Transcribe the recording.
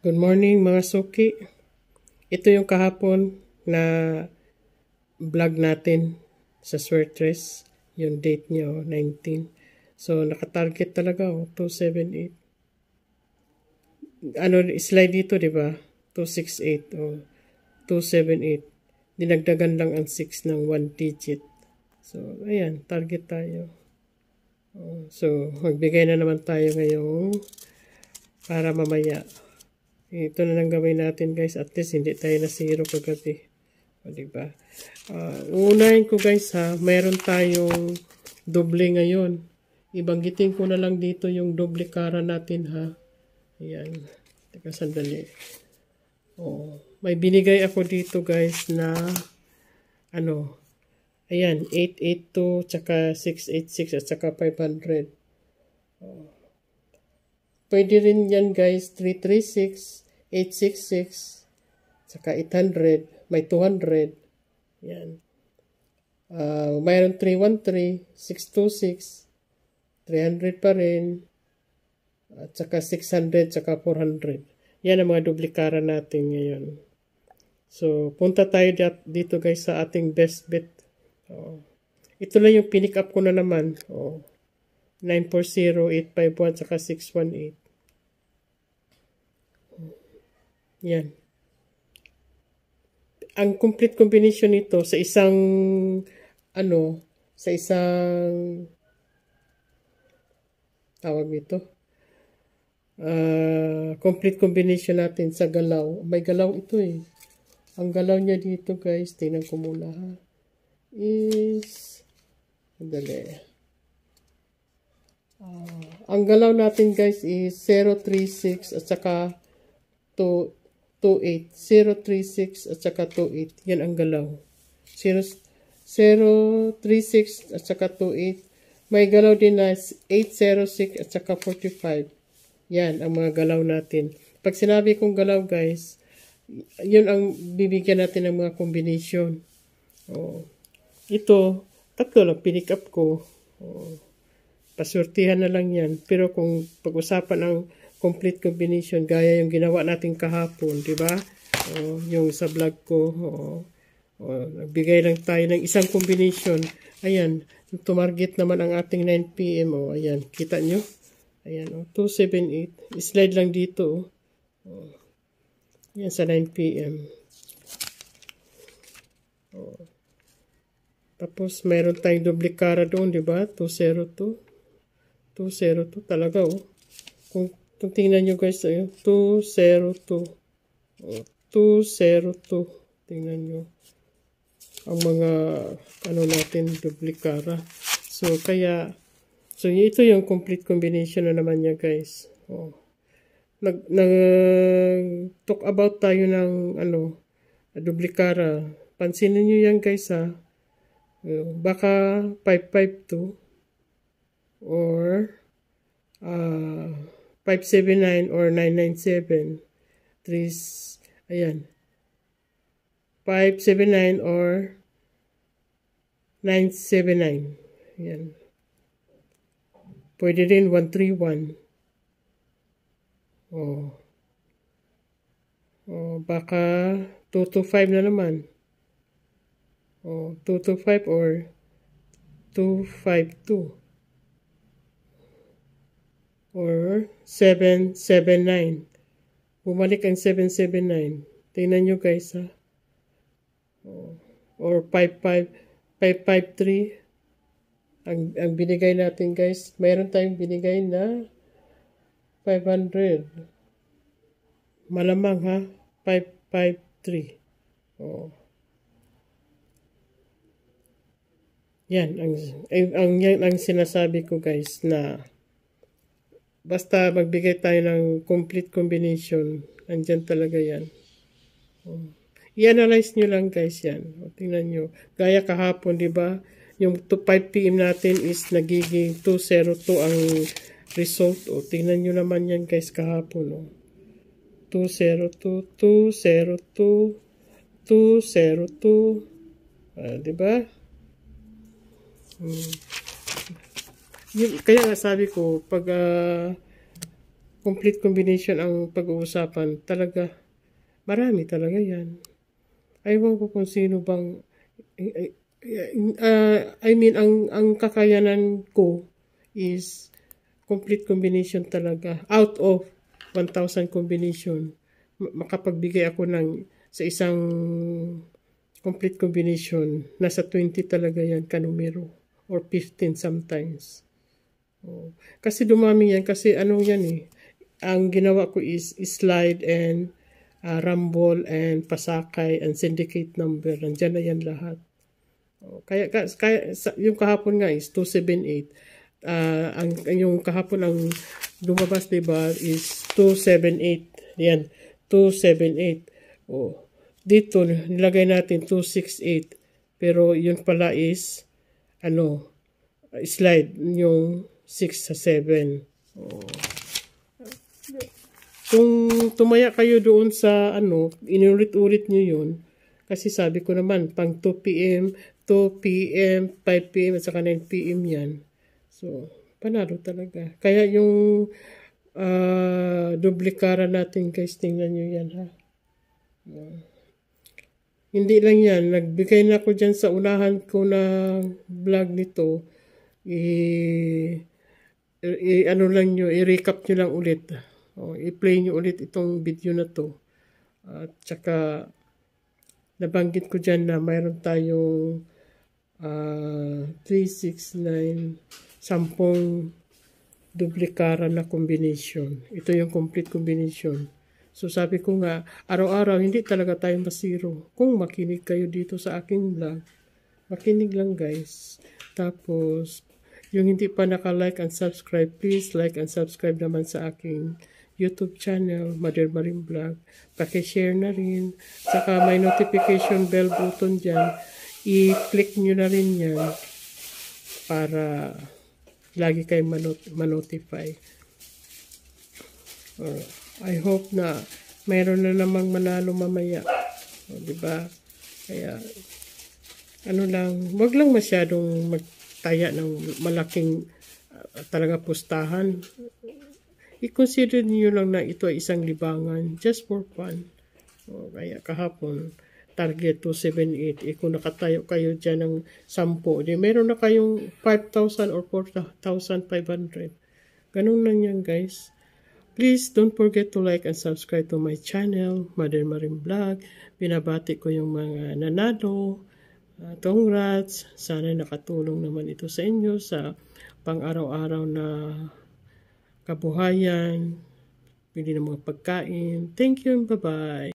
Good morning mga suki. Ito yung kahapon na vlog natin sa Swertres. Yung date niyo, 19. So, nakatarget talaga, 278. Slide dito, di ba? 268 o 278. Dinagdagan lang ang 6 ng 1 digit. So, ayan, target tayo. So, magbigay na naman tayo ngayong para mamaya. Ito na lang gawin natin guys. At least hindi tayo na zero kagabi. O diba? Unahin ko guys ha. Mayroon tayong doble ngayon. Ibanggitin ko na lang dito yung doble kara natin ha. Ayan. Teka sandali. May binigay ako dito guys na ayan. 882 tsaka 686 at tsaka 500. Pwede rin yan guys. 336 866, saka 800, may 200, yan. Mayroon 313, 626, 300 pa rin, at saka 600, saka 400. Yan ang mga duplikara natin ngayon. So, punta tayo dito guys sa ating best bet. Ito lang yung pinick up ko na naman. 940, 851, saka 618. Yan. Ang complete combination nito sa isang tawag nito. Complete combination natin sa galaw. May galaw ito eh. Ang galaw niya dito guys, tingnan ko muna ha. Ang galaw natin guys is 036 at saka 28, 036 at saka 28. Yan ang galaw. 036 at saka 28. May galaw din na 806 at saka 45. Yan ang mga galaw natin. Pag sinabi kong galaw guys, yun ang bibigyan natin ng mga combination. Ito, tatlo lang pinick up ko. Pasurtihan na lang yan. Pero kung pag-usapan ang complete combination, gaya yung ginawa natin kahapon, di ba? Yung sa vlog ko, nagbigay lang tayo ng isang combination. Ayan, tumarget naman ang ating 9 PM. Ayan, kita nyo? Ayan, 278. Slide lang dito. Ayan, sa 9 PM. Tapos, mayroon tayong duplikara doon, di ba? 202. 202 talaga, Kung tingnan nyo guys, 202. 202. Tingnan nyo. Ang mga, natin, duplikara. So, ito yung complete combination na naman niya guys. Talk about tayo ng, duplikara. Pansinin nyo yan guys ha. Baka 552 or 579 or 997. Ayan. 579 or 979. Ayan. Pwede rin 131. Baka 225 na naman. 225 or 252. Or 779. Bumalik ang 779. Tingnan nyo guys ha. Or 553. Ang binigay natin guys. Mayroon tayong binigay na 500. Malamang ha. 553. Yan. Ang sinasabi ko guys na basta magbigay tayo ng complete combination, andyan talaga yan. I-analyze nyo lang guys yan. Tingnan nyo. Gaya kahapon, di ba? Yung 5 PM natin is nagiging 202 ang result. Tingnan nyo naman yan guys kahapon. 202, 202, 202. Di ba? Kaya nga sabi ko, pag complete combination ang pag-uusapan, talaga, marami talaga yan. Ewan ko kung sino bang, I mean, ang kakayanan ko is complete combination talaga. Out of 1,000 combination, makapagbigay ako ng sa isang complete combination, nasa 20 talaga yan kanumero, or 15 sometimes. Kasi dumami yan, kasi ano yan eh, ang ginawa ko is slide and rumble and pasakay and syndicate number, nandyan na yan lahat. Kaya yung kahapon nga is 278. Yung kahapon ang lumabas, diba, is 278. Yan, 278. Dito nilagay natin 268. Pero yun pala is slide yung 6 sa 7. Kung tumaya kayo doon sa inulit-ulit nyo yun, kasi sabi ko naman pang 2 p.m., 5 p.m. at saka 9 p.m. yan. So, panalo talaga. Kaya yung duplikara natin, guys, tingnan nyo yan, ha. Hindi lang yan. Nagbigay na ako dyan sa unahan ko na vlog nito. I-recap nyo lang ulit. I-play nyo ulit itong video na to. At saka, nabanggit ko dyan na mayroon tayong 3, 6, 9, 10 duplikara na combination. Ito yung complete combination. So sabi ko nga, araw-araw hindi talaga tayo masiro. Kung makinig kayo dito sa aking vlog, makinig lang, guys. Tapos, yung hindi pa naka-like and subscribe, please like and subscribe naman sa aking YouTube channel, Mother Marim Vlog. Paki-share na rin. Saka may notification bell button dyan. I-click nyo na rin yan para lagi kayo manotify. I hope na mayroon na namang manalo mamaya. Diba? Kaya, wag lang masyadong magtaya ng malaking talaga pustahan. I-consider niyo lang na ito ay isang libangan, just for fun. Kaya kahapon, target 278. Kung nakatayo kayo dyan ng 10, di meron na kayong 5,000 or 4,500. Ganun lang yan, guys. Please don't forget to like and subscribe to my channel, Mother Marim Vlog. Binabati ko yung mga nanalo. Congrats. Sana nakatulong naman ito sa inyo sa pang-araw-araw na kabuhayan, pili ng mga pagkain. Thank you and bye-bye.